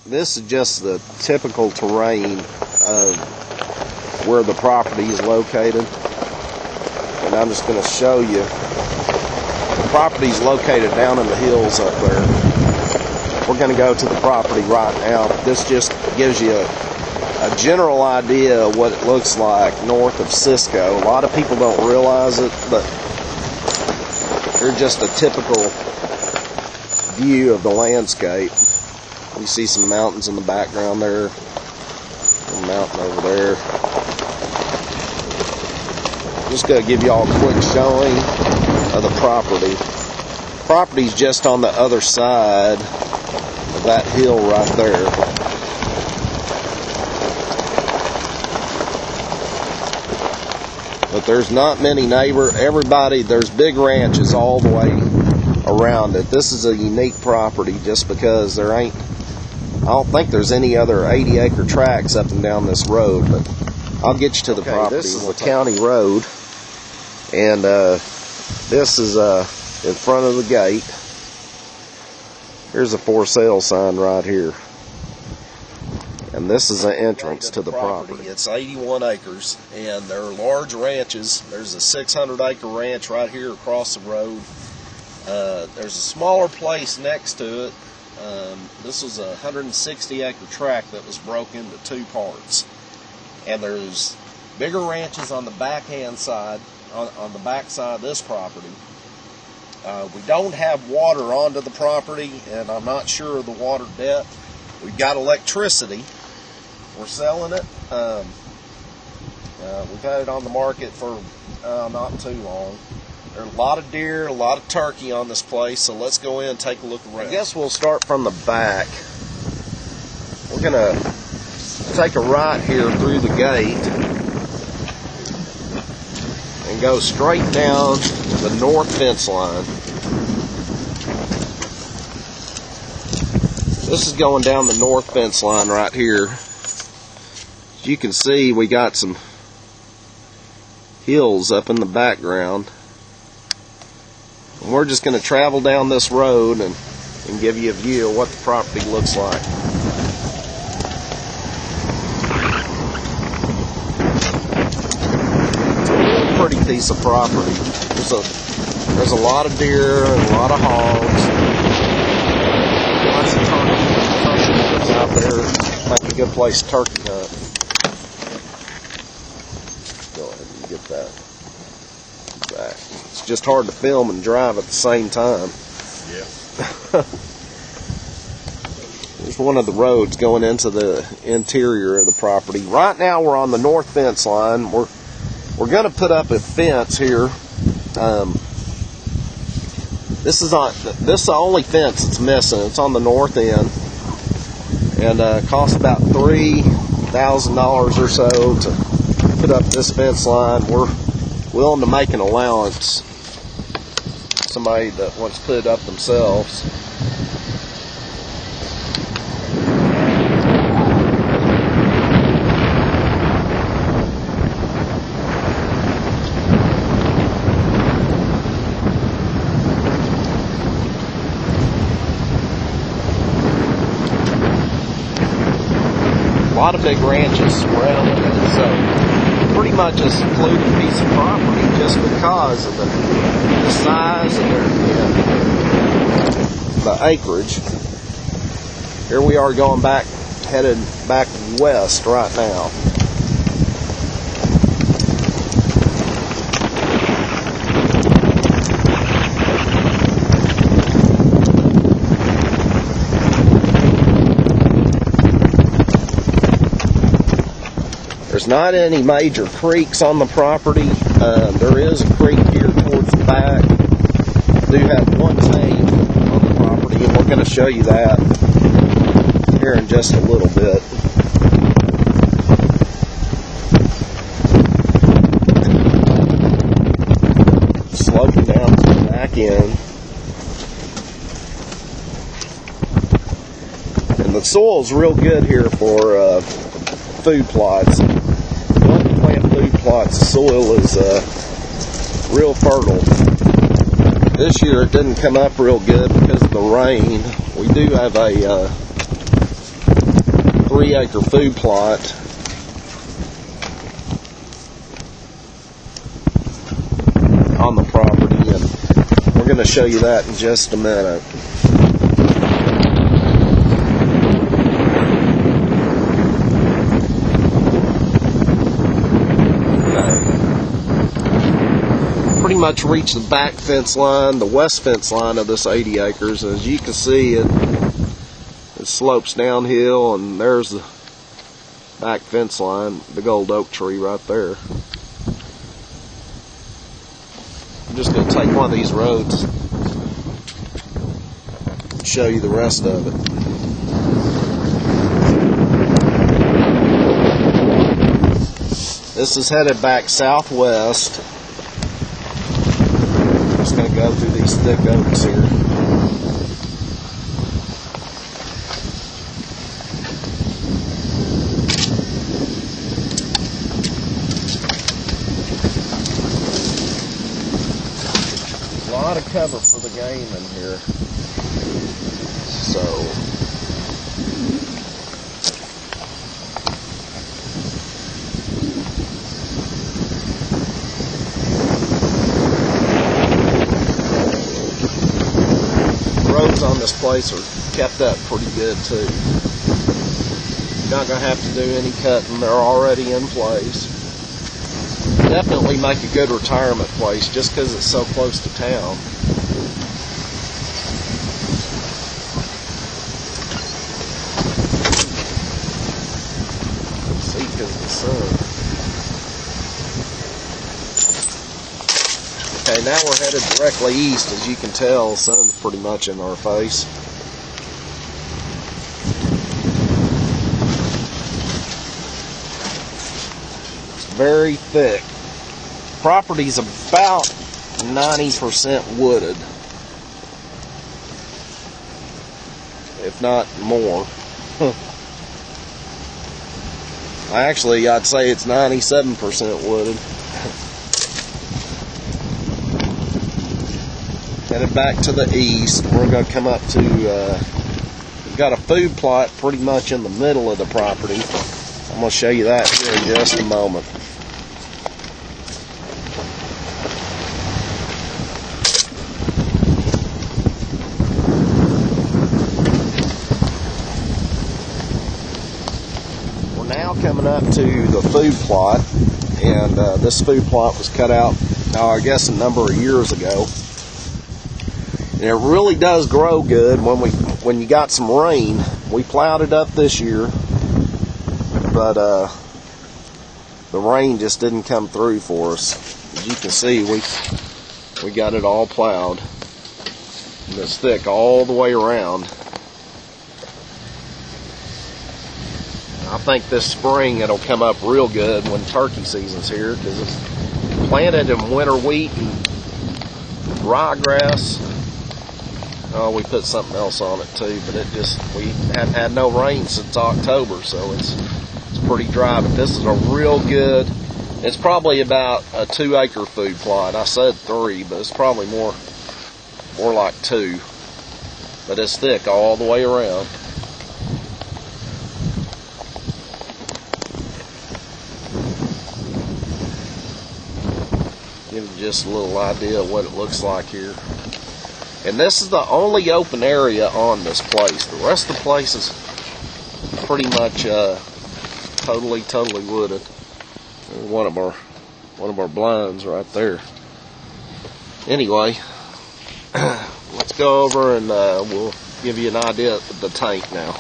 This is just the typical terrain of where the property is located. And I'm just going to show you. The property is located down in the hills up there. We're going to go to the property right now. This just gives you a general idea of what it looks like north of Cisco. A lot of people don't realize it, but here's just a typical view of the landscape. You see some mountains in the background there. A mountain over there. Just going to give you all a quick showing of the property. Property's just on the other side of that hill right there. But there's not many there's big ranches all the way around it. This is a unique property just because I don't think there's any other 80-acre tracts up and down this road, but I'll get you to the property. This is the county road, and this is in front of the gate. Here's a for sale sign right here. And this is the entrance to the property. It's 81 acres, and there are large ranches. There's a 600-acre ranch right here across the road. There's a smaller place next to it. This was a 160-acre tract that was broke into two parts. And there's bigger ranches on the backhand side, on the back side of this property. We don't have water onto the property, and I'm not sure of the water depth. We've got electricity. We're selling it. We've had it on the market for not too long. There's a lot of deer, a lot of turkey on this place, so let's go in and take a look around. I guess we'll start from the back. We're going to take a right here through the gate and go straight down the north fence line. This is going down the north fence line right here. As you can see, we got some hills up in the background. And we're just going to travel down this road and give you a view of what the property looks like. It's a real pretty piece of property. There's a lot of deer and a lot of hogs. Lots of turkey out there. Might be a good place to turkey hunt. Go ahead and get that back. It's just hard to film and drive at the same time. Yeah. There's one of the roads going into the interior of the property. Right now we're on the north fence line. We're going to put up a fence here. This is the only fence that's missing. It's on the north end, and costs about $3,000 or so to put up this fence line. We're willing to make an allowance. Somebody that wants to put it up themselves. A lot of big ranches surrounding it, so pretty much a secluded piece of property just because of the size and the acreage. Here we are going back, headed back west right now. There's not any major creeks on the property. There is a creek here towards the back. We do have one tank on the property, and we're going to show you that here in just a little bit. Sloping down to the back end. And the soil's real good here for food plots. Food plots, the soil is real fertile. This year it didn't come up real good because of the rain. We do have a 3-acre food plot. On the property, and we're going to show you that in just a minute. Pretty much reached the back fence line, the west fence line of this 80 acres. As you can see, it slopes downhill, and there's the back fence line, big old oak tree right there. I'm just going to take one of these roads and show you the rest of it. This is headed back southwest. Just going to go through these thick oaks here. A lot of cover for the game in here. So roads on this place are kept up pretty good too. You're not going to have to do any cutting, they're already in place. Definitely make a good retirement place just because it's so close to town. Let's see, because of the sun. Okay, now we're headed directly east. As you can tell, the sun's pretty much in our face. It's very thick. Property's about 90% wooded, if not more. I'd say it's 97% wooded. Headed back to the east, we're going to come up to, we've got a food plot pretty much in the middle of the property. I'm going to show you that here in just a moment. Coming up to the food plot, and this food plot was cut out, I guess, a number of years ago, and it really does grow good when you got some rain. We plowed it up this year, but the rain just didn't come through for us. As you can see, we got it all plowed, and it's thick all the way around. I think this spring it'll come up real good when turkey season's here, because it's planted in winter wheat and ryegrass. Oh, we put something else on it too, but we haven't had no rain since October, so it's pretty dry. But this is a real good. It's probably about a 2-acre food plot. I said 3, but it's probably more like 2. But it's thick all the way around. Give you just a little idea of what it looks like here. And this is the only open area on this place. The rest of the place is pretty much totally wooded. There's one of our blinds right there. Anyway, let's go over and we'll give you an idea of the tank now.